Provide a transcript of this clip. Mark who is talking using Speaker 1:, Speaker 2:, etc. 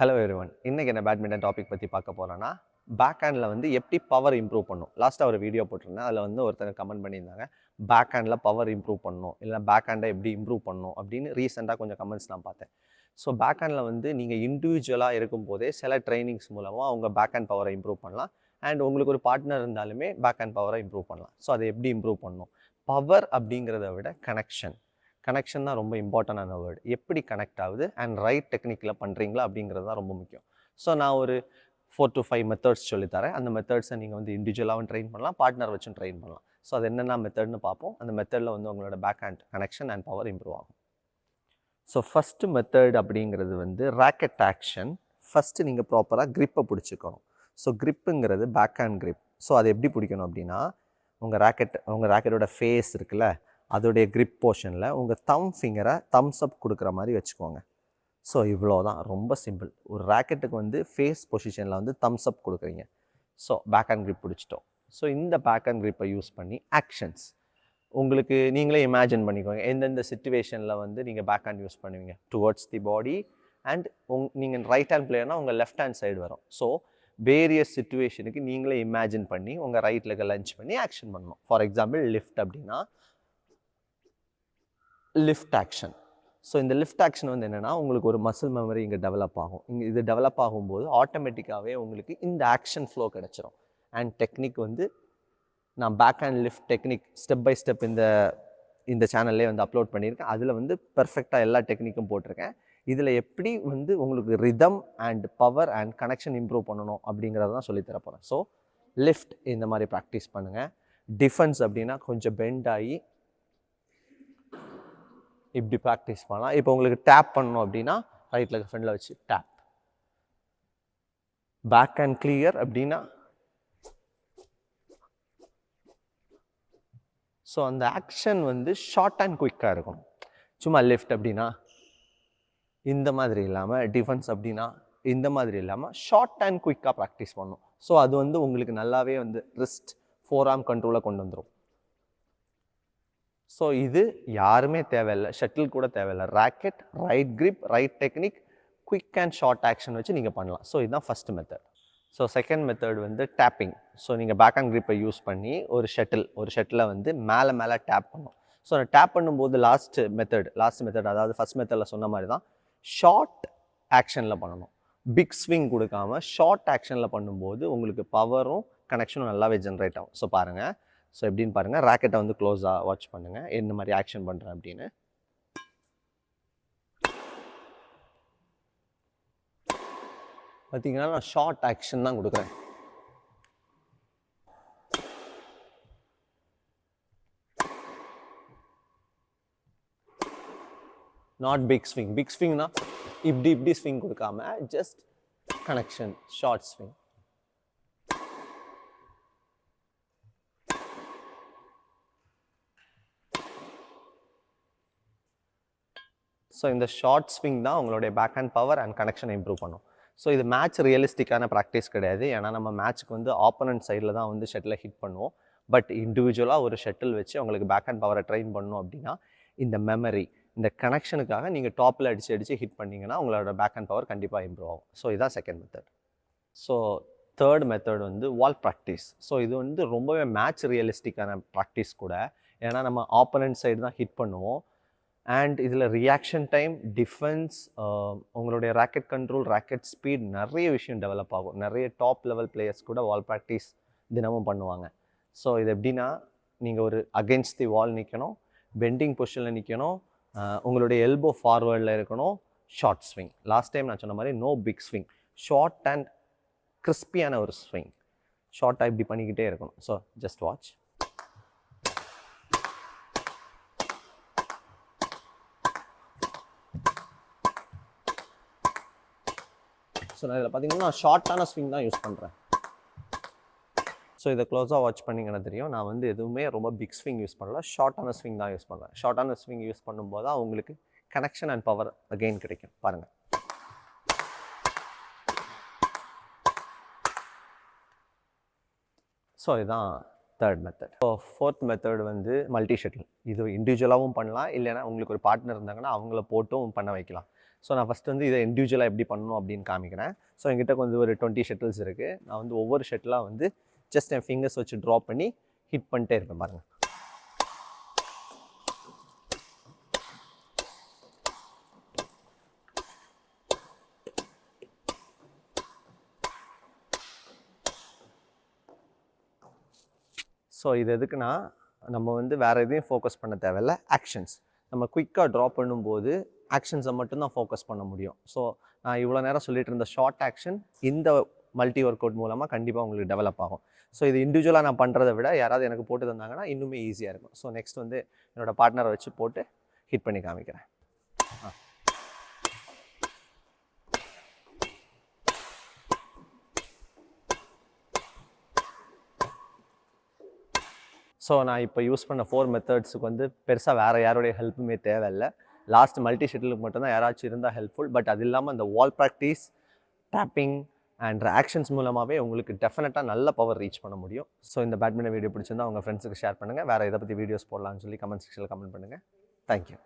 Speaker 1: Hello everyone. இன்னைக்கு என்ன badminton topic பற்றி பார்க்க போகிறோன்னா, பேக் ஹேண்டில் வந்து எப்படி பவர் இம்ப்ரூவ் பண்ணும். லாஸ்ட்டாக ஒரு வீடியோ போட்டிருந்தேன். அதில் வந்து ஒருத்தங்க கமெண்ட் பண்ணியிருந்தாங்க, பேக் ஹேண்டில் பவர் இம்ப்ரூவ் பண்ணணும், இல்லை பேக் ஹேண்டை எப்படி இம்ப்ரூவ் பண்ணணும் அப்படின்னு ரீசெண்டாக கொஞ்சம் கமெண்ட்ஸ் நான் பார்த்தேன். ஸோ பேக் ஹேண்டில் வந்து நீங்கள் இண்டிவிஜுவலாக இருக்கும்போதே சில ட்ரைனிங்ஸ் மூலமாக அவங்க பேக் ஹேண்ட் பவரை இம்ப்ரூவ் பண்ணலாம். அண்ட் உங்களுக்கு ஒரு பார்ட்னர் இருந்தாலுமே பேக் ஹேண்ட் பவரை இம்ப்ரூவ் பண்ணலாம். ஸோ அதை எப்படி இம்ப்ரூவ் பண்ணணும்? பவர் அப்படிங்கிறத விட கனெக்ஷன் தான் ரொம்ப இம்பார்ட்டண்டான வேர்டு. எப்படி கனெக்ட் ஆகுது அண்ட் ரைட் டெக்னிக்கில் பண்ணுறீங்களா அப்படிங்கிறது தான் ரொம்ப முக்கியம். ஸோ நான் ஒரு 4 to 5 மெத்தட்ஸ் சொல்லித்தரேன். அந்த மெத்தட்ஸை நீங்கள் வந்து இண்டிவிஜுவலாகவும் ட்ரெயின் பண்ணலாம், பார்ட்னர் வச்சும் ட்ரெயின் பண்ணலாம். ஸோ அது என்னென்ன மெத்தட்னு பார்ப்போம். அந்த மெத்தடில் வந்து உங்களோட backhand connection and power improve ஆகும். ஸோ ஃபஸ்ட்டு மெத்தட் அப்படிங்கிறது வந்து ராக்கெட் ஆக்ஷன். ஃபஸ்ட்டு நீங்கள் ப்ராப்பராக க்ரிப்பை பிடிச்சிக்கணும். ஸோ க்ரிப்புங்கிறது பேக் ஹேண்ட் க்ரிப். ஸோ அதை எப்படி பிடிக்கணும் அப்படின்னா, உங்கள் ராக்கெட்டோட ஃபேஸ் இருக்குல்ல, அதோடைய க்ரிப் போர்ஷனில் உங்கள் தம் ஃபிங்கரை தம்ஸ் அப் கொடுக்குற மாதிரி வச்சுக்கோங்க. ஸோ இவ்வளோ தான், ரொம்ப சிம்பிள். ஒரு ராக்கெட்டுக்கு வந்து ஃபேஸ் பொசிஷனில் வந்து தம்ஸ் அப் கொடுக்குறீங்க. ஸோ பேக் ஹேண்ட் க்ரிப் பிடிச்சிட்டோம். ஸோ இந்த பேக் ஹேண்ட் க்ரிப்பை யூஸ் பண்ணி ஆக்ஷன்ஸ் உங்களுக்கு நீங்களே இமேஜின் பண்ணிக்கோங்க. எந்தெந்த சிச்சுவேஷனில் வந்து நீங்கள் பேக் ஹேண்ட் யூஸ் பண்ணுவீங்க. டுவர்ட்ஸ் தி பாடி அண்ட் நீங்கள் ரைட் ஹேண்ட் பிளேயர்னால் உங்கள் லெஃப்ட் ஹேண்ட் சைடு வரும். ஸோ வேரியஸ் சிச்சுவேஷனுக்கு நீங்களே இமேஜின் பண்ணி உங்கள் ரைட் லெக்கை லஞ்ச் பண்ணி ஆக்ஷன் பண்ணணும். ஃபார் எக்ஸாம்பிள் லிஃப்ட் அப்படின்னா லிஃப்ட் ஆக்ஷன். ஸோ இந்த லிஃப்ட் ஆக்ஷன் வந்து என்னென்னா, உங்களுக்கு ஒரு மசில் மெமரி இங்கே டெவலப் ஆகும். இது டெவலப் ஆகும்போது ஆட்டோமேட்டிக்காகவே உங்களுக்கு இந்த ஆக்ஷன் ஃப்ளோ கிடச்சிரும். அண்ட் டெக்னிக் வந்து நான் backhand lift technique step by step இந்த சேனல்லே வந்து அப்லோட் பண்ணியிருக்கேன். அதில் வந்து பெர்ஃபெக்டாக எல்லா டெக்னிக்கும் போட்டிருக்கேன். இதில் எப்படி வந்து உங்களுக்கு rhythm and power and connection improve பண்ணணும் அப்படிங்கிறத தான் சொல்லித்தர போகிறேன். ஸோ லிஃப்ட் இந்த மாதிரி ப்ராக்டிஸ் பண்ணுங்கள். டிஃபென்ஸ் அப்படின்னா கொஞ்சம் பெண்ட் ஆகி இப்படி ப்ராக்டிஸ் பண்ணலாம். இப்போ உங்களுக்கு டேப் பண்ணணும் அப்படின்னா ரைட் லெக் ஃப்ரண்டில் வச்சு டேப். பேக் அண்ட் கிளியர் அப்படின்னா ஸோ அந்த ஆக்ஷன் வந்து ஷார்ட் அண்ட் குயிக்காக இருக்கும். சும்மா லிஃப்ட் அப்படின்னா இந்த மாதிரி இல்லாமல், டிஃபென்ஸ் அப்படின்னா இந்த மாதிரி இல்லாமல் ஷார்ட் அண்ட் குயிக்காக ப்ராக்டிஸ் பண்ணணும். ஸோ அது வந்து உங்களுக்கு நல்லாவே வந்து ரிஸ்ட் ஃபோர் ஆர்ம் கண்ட்ரோலை கொண்டு வந்துடும். ஸோ இது யாருமே தேவையில்லை, ஷட்டில் கூட தேவையில்லை. Rocket, right grip, right technique, quick and short action வச்சு நீங்கள் பண்ணலாம். ஸோ இதுதான் first method. So second method வந்து டேப்பிங். ஸோ நீங்கள் பேக் அண்ட் கிரிப்பை யூஸ் பண்ணி ஒரு ஷட்டிலை வந்து மேலே டேப் பண்ணும். ஸோ அந்த டேப் பண்ணும்போது லாஸ்ட் மெத்தட் அதாவது ஃபஸ்ட் மெத்தடில் சொன்ன மாதிரி தான் ஷார்ட் ஆக்ஷனில் பண்ணணும். பிக் ஸ்விங் கொடுக்காம ஷார்ட் ஆக்ஷனில் பண்ணும்போது உங்களுக்கு பவரும் கனெக்ஷனும் நல்லாவே ஜென்ரேட் ஆகும். ஸோ பாருங்கள். ஸோ எப்படின்னு பாருங்கள், ராக்கெட்டை வந்து க்ளோஸாக வாட்ச் பண்ணுங்கள், என்ன மாதிரி ஆக்ஷன் பண்ணுறேன் அப்படின்னு. பார்த்தீங்கன்னா நான் ஷார்ட் ஆக்ஷன் தான் கொடுக்குறேன். Not big swing. பிக் ஸ்விங்னா இப்படி ஸ்விங் கொடுக்காம just connection, short swing. So இந்த ஷார்ட் ஸ்விங் தான் உங்களுடைய பேக் ஹேண்ட் பவர் அண்ட் கனெக்ஷனை இம்ப்ரூவ் பண்ணும். ஸோ இது மேட்ச் ரியலிஸ்டிக்கான ப்ராக்டிஸ் கிடையாது. ஏன்னா நம்ம மேட்ச்சுக்கு வந்து ஆப்போனன்ட் சைடில் தான் வந்து ஷட்டிலை ஹிட் பண்ணுவோம். பட் இண்டிவிஜுவலாக ஒரு ஷட்டில் வச்சு உங்களுக்கு பேக் ஹேண்ட் பவரை ட்ரெயின் பண்ணணும் அப்படின்னா இந்த மெமரி, இந்த கனெக்ஷனுக்காக நீங்கள் டாப்பில் அடித்து ஹிட் பண்ணிங்கன்னா உங்களோட பேக் ஹேண்ட் பவர் கண்டிப்பாக இம்ப்ரூவ் ஆகும். ஸோ இதுதான் second method. So third method வந்து வால் ப்ராக்டிஸ். ஸோ இது வந்து ரொம்பவே மேட்ச் ரியலிஸ்டிக்கான ப்ராக்டிஸ் கூட. ஏன்னா நம்ம ஆப்போனன்ட் சைடு தான் ஹிட் பண்ணுவோம். அண்ட் இதில் ரியாக்ஷன் டைம், டிஃபென்ஸ், உங்களுடைய ராக்கெட் கண்ட்ரோல், ராக்கெட் ஸ்பீட், நிறைய விஷயம் டெவலப் ஆகும். நிறைய டாப் லெவல் பிளேயர்ஸ் கூட வால் ப்ராக்டிஸ் தினமும் பண்ணுவாங்க. ஸோ இது எப்படின்னா, நீங்கள் ஒரு அகென்ஸ்ட் தி வால் நிற்கணும், பெண்டிங் பொசிஷனில் நிற்கணும், உங்களுடைய எல்போ ஃபார்வர்டில் இருக்கணும், ஷார்ட் ஸ்விங். லாஸ்ட் டைம் நான் சொன்ன மாதிரி no big swing, short and கிறிஸ்பியான ஒரு ஸ்விங். ஷார்ட்டாக இப்படி பண்ணிக்கிட்டே இருக்கணும். So just watch. ஸோ நான் இதில் பார்த்தீங்கன்னா நான் ஷார்ட்டான ஸ்விங் தான் யூஸ் பண்ணுறேன். ஸோ இதை க்ளோஸாக வாட்ச் பண்ணிங்கன்னா தெரியும், நான் வந்து எதுவுமே ரொம்ப பிக் ஸ்விங் யூஸ் பண்ணல, ஷார்ட்டான ஸ்விங் தான் யூஸ் பண்ணுறேன். ஷார்ட்டான ஸ்விங் யூஸ் பண்ணும்போது தான் உங்களுக்கு கனெக்ஷன் அண்ட் பவர் அகெயின் கிடைக்கும். பாருங்கள். ஸோ இதுதான் third method. So fourth method வந்து மல்டி ஷட்டில். இது இண்டிவிஜுவலாகவும் பண்ணலாம், இல்லைன்னா உங்களுக்கு ஒரு பார்ட்னர் இருந்தாங்கன்னா அவங்கள போட்டும் பண்ண வைக்கலாம். ஸோ நான் ஃபஸ்ட்டு வந்து இதை இண்டிவிஜுவலாக எப்படி பண்ணணும் அப்படின்னு காமிக்கிறேன். ஸோ என்கிட்ட கொஞ்சம் ஒரு 20 ஷட்டில்ஸ் இருக்குது. நான் வந்து ஒவ்வொரு ஷட்டிலாக வந்து ஜஸ்ட் என் ஃபிங்கர்ஸ் வச்சு ட்ராப் பண்ணி ஹிட் பண்ணிட்டே இருப்பேன் பாருங்கள். ஸோ இது எதுக்குன்னா, நம்ம வந்து வேறு எதையும் ஃபோக்கஸ் பண்ண தேவையில்ல. ஆக்ஷன்ஸ் நம்ம குயிக்காக ட்ரா பண்ணும்போது ஆக்ஷன்ஸை மட்டும்தான் ஃபோக்கஸ் பண்ண முடியும். ஸோ நான் இவ்வளோ நேரம் சொல்லிட்டு இருந்த ஷார்ட் ஆக்ஷன் இந்த மல்டி ஒர்க் அவுட் மூலமாக கண்டிப்பாக உங்களுக்கு டெவலப் ஆகும். ஸோ இது இண்டிவிஜுவலாக நான் பண்ணுறதை விட யாராவது எனக்கு போட்டு தந்தாங்கன்னா இன்னுமே ஈஸியாக இருக்கும். ஸோ நெக்ஸ்ட் வந்து என்னோடய பார்ட்னரை வச்சு போட்டு ஹிட் பண்ணி காமிக்கிறேன். ஸோ நான் இப்போ யூஸ் பண்ண 4 மெத்தட்ஸுக்கு வந்து பெருசாக வேறு யாருடைய ஹெல்ப்புமே தேவையில்லை. லாஸ்ட் மல்டி ஷட்டிலுக்கு மட்டும்தான் யாராச்சும் இருந்தால் ஹெல்ப்ஃபுல். பட் அது இல்லாமல் அந்த வால் ப்ராக்டிஸ், டேப்பிங் அண்ட் ஆக்ஷன்ஸ் மூலமாகவே உங்களுக்கு டெஃபினட்டாக நல்ல பவர் ரீச் பண்ண முடியும். ஸோ இந்த பேட்மிண்டன் வீடியோ பிடிச்சிருந்தா உங்கள் ஃப்ரெண்ட்ஸுக்கு ஷேர் பண்ணுங்கள். வேறு இதை பற்றி வீடியோஸ் போடலாம்னு சொல்லி கமெண்ட் செக்ஷனில் கமெண்ட் பண்ணுங்கள். தேங்க்யூ.